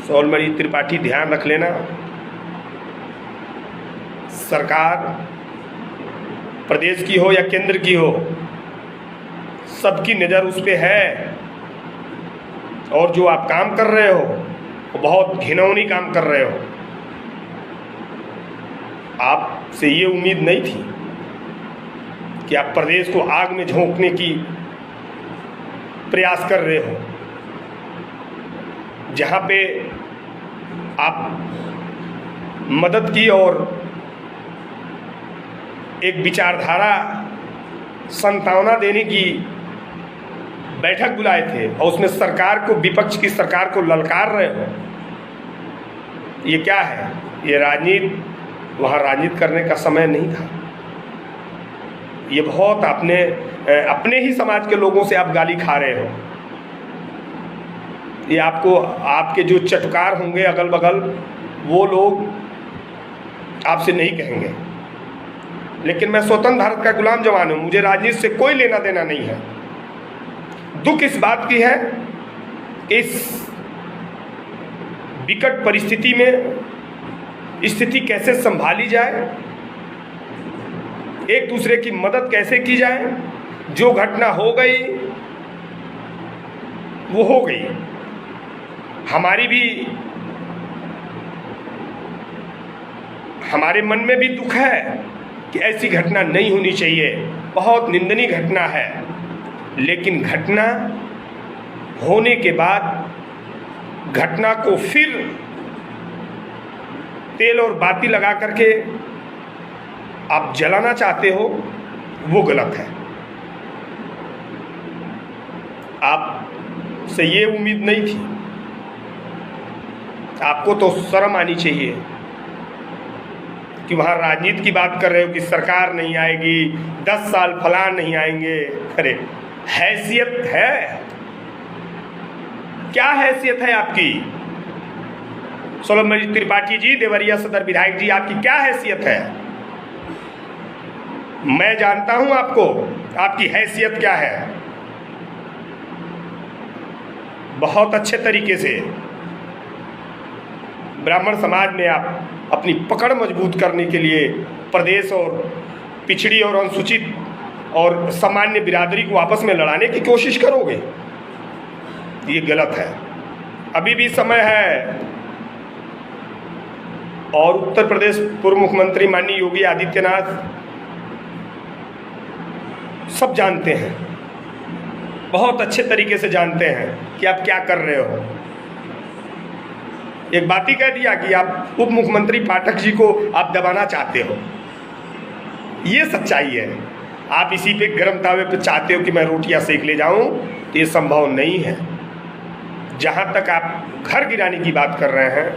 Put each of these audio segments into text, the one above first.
सौलमणि त्रिपाठी ध्यान रख लेना, सरकार प्रदेश की हो या केंद्र की हो, सबकी नज़र उस पे है। और जो आप काम कर रहे हो वो बहुत घिनौनी काम कर रहे हो। आपसे ये उम्मीद नहीं थी कि आप प्रदेश को आग में झोंकने की प्रयास कर रहे हो, जहाँ पे आप मदद की और एक विचारधारा संतावना देने की बैठक बुलाए थे और उसमें सरकार को, विपक्ष की सरकार को ललकार रहे हो। ये क्या है? ये राजनीति, वहाँ राजनीति करने का समय नहीं था। ये बहुत अपने ही समाज के लोगों से आप गाली खा रहे हो। ये आपको, आपके जो चटकार होंगे अगल बगल, वो लोग आपसे नहीं कहेंगे, लेकिन मैं स्वतंत्र भारत का गुलाम जवान हूँ, मुझे राजनीति से कोई लेना देना नहीं है। दुख इस बात की है, इस विकट परिस्थिति में स्थिति कैसे संभाली जाए, एक दूसरे की मदद कैसे की जाए। जो घटना हो गई वो हो गई। हमारे मन में भी दुख है कि ऐसी घटना नहीं होनी चाहिए, बहुत निंदनीय घटना है। लेकिन घटना होने के बाद घटना को फिर तेल और बाती लगा करके आप जलाना चाहते हो, वो गलत है। आपसे ये उम्मीद नहीं थी। आपको तो शर्म आनी चाहिए कि वहाँ राजनीति की बात कर रहे हो कि सरकार नहीं आएगी, 10 साल फलान नहीं आएंगे। अरे हैसियत है? क्या हैसियत है आपकी? सौलमणि त्रिपाठी जी, देवरिया सदर विधायक जी, आपकी क्या हैसियत है? मैं जानता हूं आपको, आपकी हैसियत क्या है। बहुत अच्छे तरीके से ब्राह्मण समाज में आप अपनी पकड़ मजबूत करने के लिए प्रदेश और पिछड़ी और अनुसूचित और सामान्य बिरादरी को आपस में लड़ाने की कोशिश करोगे। ये गलत है। अभी भी समय है। और उत्तर प्रदेश पूर्व मुख्यमंत्री माननीय योगी आदित्यनाथ सब जानते हैं, बहुत अच्छे तरीके से जानते हैं कि आप क्या कर रहे हो। एक बात ही कह दिया कि आप उप मुख्यमंत्री पाठक जी को आप दबाना चाहते हो। ये सच्चाई है। आप इसी पे गर्म तावे पे चाहते हो कि मैं रोटियां सेक ले जाऊं, तो ये संभव नहीं है। जहां तक आप घर गिराने की बात कर रहे हैं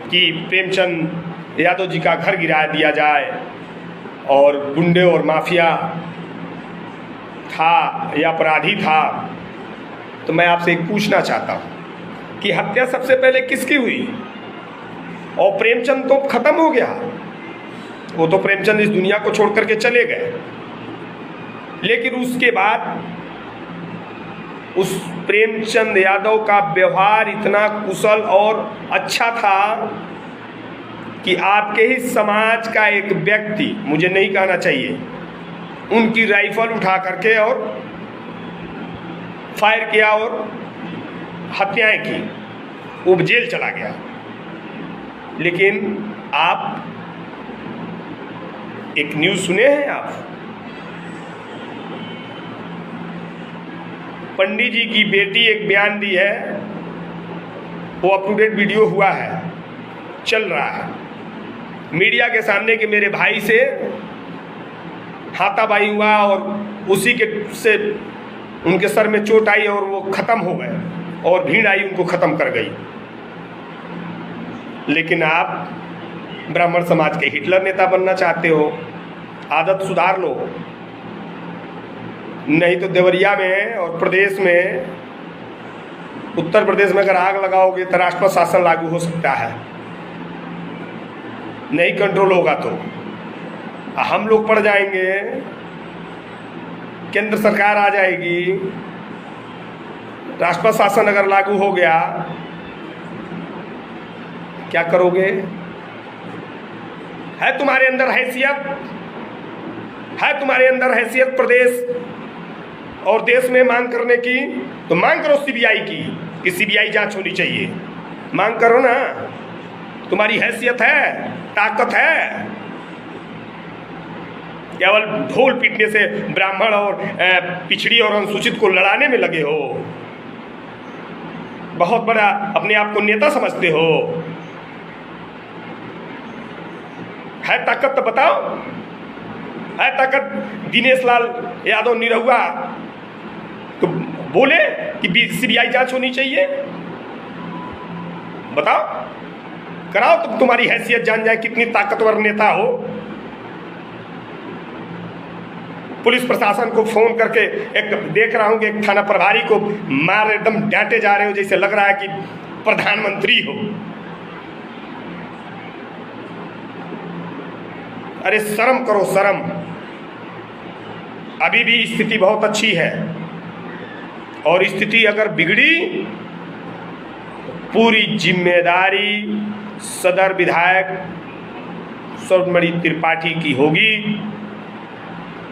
कि प्रेमचंद यादव जी का घर गिरा दिया जाए और गुंडे और माफिया था या अपराधी था, तो मैं आपसे एक पूछना चाहता हूँ कि हत्या सबसे पहले किसकी हुई? और प्रेमचंद तो खत्म हो गया, वो तो प्रेमचंद इस दुनिया को छोड़ करके चले गए। लेकिन उसके बाद उस प्रेमचंद यादव का व्यवहार इतना कुशल और अच्छा था कि आपके ही समाज का एक व्यक्ति, मुझे नहीं कहना चाहिए, उनकी राइफल उठा करके और फायर किया और हत्याएं की, वो जेल चला गया। लेकिन आप एक न्यूज़ सुने हैं आप? पंडित जी की बेटी एक बयान दी है, वो अप टू डेट वीडियो हुआ है, चल रहा है मीडिया के सामने कि मेरे भाई से हाथापाई हुआ और उसी के से उनके सर में चोट आई और वो ख़त्म हो गए और भीड़ आई उनको ख़त्म कर गई। लेकिन आप ब्राह्मण समाज के हिटलर नेता बनना चाहते हो। आदत सुधार लो, नहीं तो देवरिया में और प्रदेश में, उत्तर प्रदेश में अगर आग लगाओगे तो राष्ट्रपति शासन लागू हो सकता है। नहीं कंट्रोल होगा तो हम लोग पड़ जाएंगे, केंद्र सरकार आ जाएगी, राष्ट्रपति शासन अगर लागू हो गया, क्या करोगे? है तुम्हारे अंदर हैसियत? है तुम्हारे अंदर हैसियत प्रदेश और देश में मांग करने की? तो मांग करो सीबीआई की, कि सीबीआई जांच होनी चाहिए। मांग करो ना, तुम्हारी हैसियत है, ताकत है। केवल ढोल पीटने से ब्राह्मण और पिछड़ी और अनुसूचित को लड़ाने में लगे हो, बहुत बड़ा अपने आप को नेता समझते हो। है ताकत तो बताओ, है ताकत? दिनेश लाल यादव निरहुआ तो बोले कि सीबीआई जांच होनी चाहिए। बताओ, कराओ, तो तुम्हारी हैसियत जान जाए कितनी ताकतवर नेता हो। पुलिस प्रशासन को फोन करके एक देख रहा हूं कि एक थाना प्रभारी को मार एकदम डांटे जा रहे हो, जैसे लग रहा है कि प्रधानमंत्री हो। अरे शर्म करो, शर्म। अभी भी स्थिति बहुत अच्छी है, और स्थिति अगर बिगड़ी तो पूरी जिम्मेदारी सदर विधायक स्वर्णमणि त्रिपाठी की होगी।